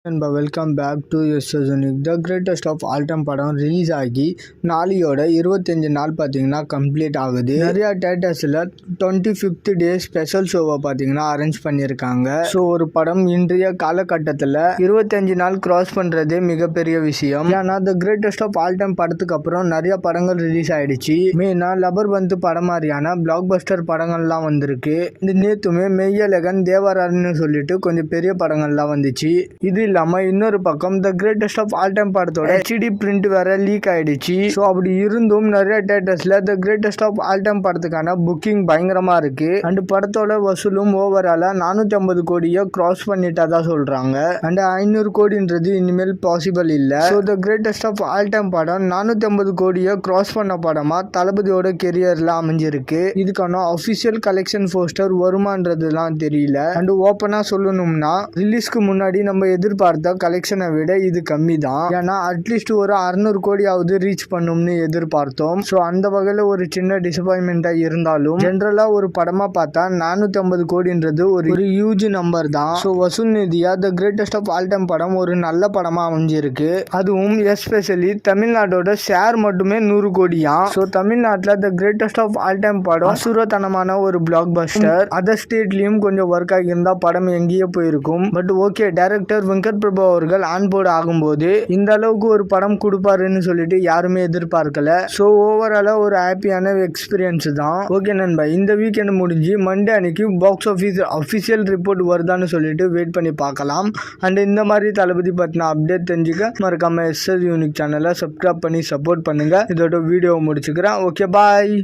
நண்பா welcome back to unique the greatest of all time படம் release ஆகி நாளையோட 25 நாள் பார்த்தீங்கன்னா கம்ப்ளீட் ஆகுது. நிறையா தேட்டர்ஸில் 25th டே ஸ்பெஷல் ஷோவை பார்த்தீங்கன்னா அரேஞ்ச் பண்ணியிருக்காங்க. ஸோ ஒரு படம் இன்றைய காலகட்டத்தில் 25 நாள் கிராஸ் பண்ணுறதே மிகப்பெரிய விஷயம். ஏன்னா the greatest of all time படத்துக்கு அப்புறம் நிறைய படங்கள் ரிலீஸ் ஆயிடுச்சு. மெயினாக லபர் பந்து படம் மாதிரியான பிளாக் பஸ்டர் படங்கள்லாம் வந்திருக்கு. இந்த நேத்துமே மெய்யழகன் தேவரான்னு சொல்லிட்டு கொஞ்சம் பெரிய படங்கள்லாம் வந்துச்சு. இது இல்லாம இன்னொரு பக்கம் The greatest of all Time படத்தோட HD பிரிண்ட் வேற லீக் ஆயிடுச்சு. ஸோ அப்படி இருந்தும் நிறைய தேட்டர்ஸ்ல The greatest of all Time படத்துக்கான புக்கிங் பயங்கரமா இருக்கு. அண்ட் படத்தோட வசூலும் ஓவராலா 450 கோடியை கிராஸ் பண்ணிட்டதா சொல்றாங்க. அண்ட் 500 கோடின்றது இனிமேல் பாசிபிள் இல்ல. So the greatest of all time படம் 450 கோடியை கிராஸ் பண்ண படமா தளபதியோட கெரியர்ல அமைஞ்சிருக்கு. இதுக்கான அபிஷியல் கலெக்ஷன் போஸ்டர் வருமானதுலாம் தெரியல. அண்ட் ஓப்பனா சொல்லணும்னா ரிலீஸ்க்கு முன்னாடி நம்ம எதிர்பார்த்த கலெக்ஷனை விட இது கம்மி தான். ஏன்னா அட்லீஸ்ட் ஒரு 600 கோடியாவது ரீச் பண்ணும்னு எதிர்பார்த்தோம். ஸோ அந்த வகையில் ஒரு சின்ன டிசப்பாயின்மெண்டா இருந்தாலும் ஜென்ரலா ஒரு படமா பார்த்தா 450 கோடின்றது ஒரு ஹியூஜ் நம்பர் தான். ஸோ வசூல் நிதியா The greatest of all time படம் ஒரு நல்ல படமா அமைஞ்சிருக்கு. அதுவும் எஸ்பெஷலி தமிழ்நாட்டோட ஷேர் மட்டுமே 100 கோடியா. ஸோ தமிழ்நாட்டில் the greatest of all time படம் அசுரத்தனமான ஒரு பிளாக் பஸ்டர். அதர் ஸ்டேட்லயும் கொஞ்சம் ஒர்க் ஆகியிருந்தா படம் எங்கேயே போயிருக்கும். But okay, director Venkat Prabhu அவர்கள் ஆன் போர்டு ஆகும்போது இந்த அளவுக்கு ஒரு படம் கொடுப்பாருன்னு சொல்லிட்டு யாருமே எதிர்பார்க்கல. ஸோ ஓவராலா ஒரு ஹாப்பியான எக்ஸ்பீரியன்ஸ் தான். ஓகே நண்பா, இந்த வீக்கெண்ட் முடிஞ்சு மண்டே அன்னைக்கு பாக்ஸ் ஆஃபீஸ் அஃபிஷியல் ரிப்போர்ட் வருதான்னு சொல்லிட்டு வெயிட் பண்ணி பார்க்கலாம். அண்ட் இந்த மாதிரி தளபதி பற்றின அப்டேட் தெரிஞ்சுக்க மறக்காம யூனிக் சேனலை சப்ஸ்கிரைப் பண்ணி சப்போர்ட் பண்ணுங்க. இதோட வீடியோ முடிச்சுக்கிறேன். ஓகே, பாய்.